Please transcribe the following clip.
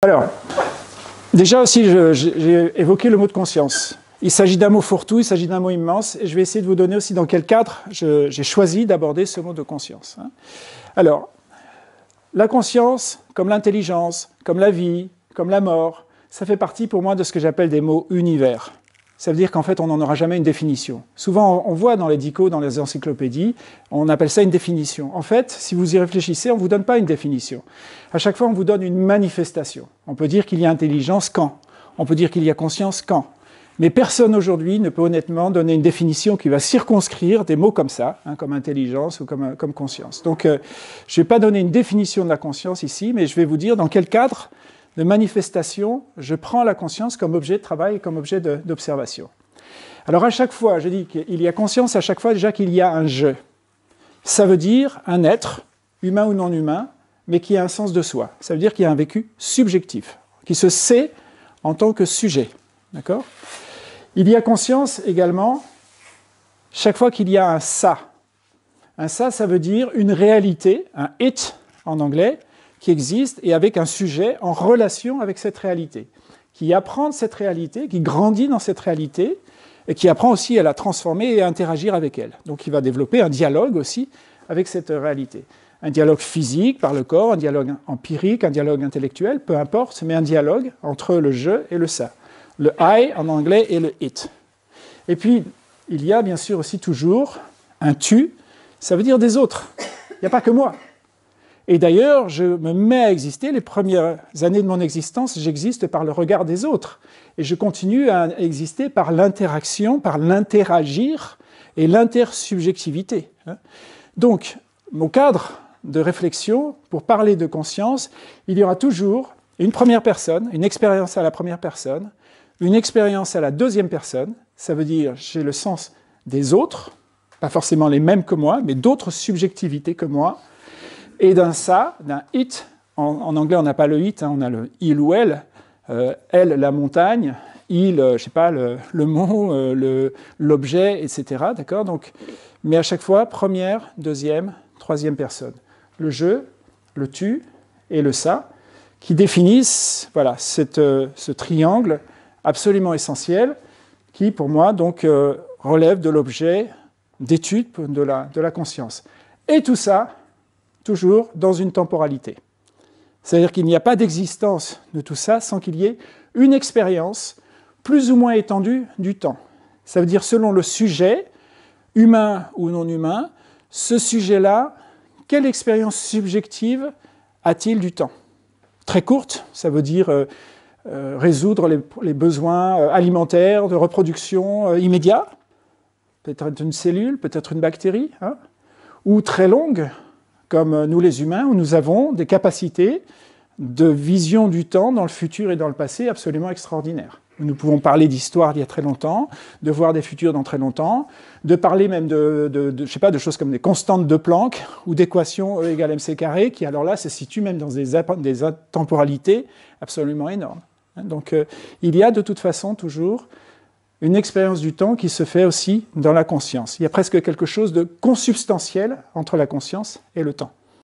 Alors, déjà aussi, j'ai évoqué le mot de conscience. Il s'agit d'un mot fourre-tout, il s'agit d'un mot immense, et je vais essayer de vous donner aussi dans quel cadre j'ai choisi d'aborder ce mot de conscience. Alors, la conscience, comme l'intelligence, comme la vie, comme la mort, ça fait partie pour moi de ce que j'appelle des mots univers. Ça veut dire qu'en fait, on n'en aura jamais une définition. Souvent, on voit dans les dicos, dans les encyclopédies, on appelle ça une définition. En fait, si vous y réfléchissez, on ne vous donne pas une définition. À chaque fois, on vous donne une manifestation. On peut dire qu'il y a intelligence quand. On peut dire qu'il y a conscience quand. Mais personne aujourd'hui ne peut honnêtement donner une définition qui va circonscrire des mots comme ça, comme intelligence ou comme conscience. Donc, je ne vais pas donner une définition de la conscience ici, mais je vais vous dire dans quel cadre de manifestation je prends la conscience comme objet de travail et comme objet d'observation. Alors à chaque fois, je dis qu'il y a conscience à chaque fois déjà qu'il y a un « je ». Ça veut dire un être, humain ou non humain, mais qui a un sens de soi. Ça veut dire qu'il y a un vécu subjectif, qui se sait en tant que sujet. D'accord ? Il y a conscience également chaque fois qu'il y a un « ça ». Un « ça », ça veut dire une réalité, un « it » en anglais, qui existe et avec un sujet en relation avec cette réalité, qui apprend de cette réalité, qui grandit dans cette réalité, et qui apprend aussi à la transformer et à interagir avec elle. Donc il va développer un dialogue aussi avec cette réalité. Un dialogue physique par le corps, un dialogue empirique, un dialogue intellectuel, peu importe, mais un dialogue entre le « je » et le « ça ». Le « I » en anglais et le « it ». Et puis, il y a bien sûr aussi toujours un « tu », ça veut dire des autres. Il n'y a pas que moi. Et d'ailleurs, je me mets à exister, les premières années de mon existence, j'existe par le regard des autres. Et je continue à exister par l'interaction, par l'interagir et l'intersubjectivité. Donc, mon cadre de réflexion, pour parler de conscience, il y aura toujours une première personne, une expérience à la première personne, une expérience à la deuxième personne, ça veut dire j'ai le sens des autres, pas forcément les mêmes que moi, mais d'autres subjectivités que moi, et d'un ça, d'un it, en anglais on n'a pas le it, on a le il ou elle, elle la montagne, il, je sais pas, le mot, l'objet, etc. D'accord ? Donc, mais à chaque fois, première, deuxième, troisième personne. Le je, le tu et le ça, qui définissent voilà, ce triangle absolument essentiel, qui pour moi donc relève de l'objet d'étude de la conscience. Et tout ça, toujours dans une temporalité. C'est-à-dire qu'il n'y a pas d'existence de tout ça sans qu'il y ait une expérience plus ou moins étendue du temps. Ça veut dire selon le sujet, humain ou non humain, ce sujet-là, quelle expérience subjective a-t-il du temps ? Très courte, ça veut dire résoudre les besoins alimentaires, de reproduction immédiats, peut-être une cellule, peut-être une bactérie, ou très longue, comme nous les humains, où nous avons des capacités de vision du temps dans le futur et dans le passé absolument extraordinaires. Nous pouvons parler d'histoire d'il y a très longtemps, de voir des futurs dans très longtemps, de parler même je sais pas, de choses comme des constantes de Planck ou d'équations E égale mc carré, qui alors là se situent même dans des temporalités absolument énormes. Donc il y a de toute façon toujours une expérience du temps qui se fait aussi dans la conscience. Il y a presque quelque chose de consubstantiel entre la conscience et le temps.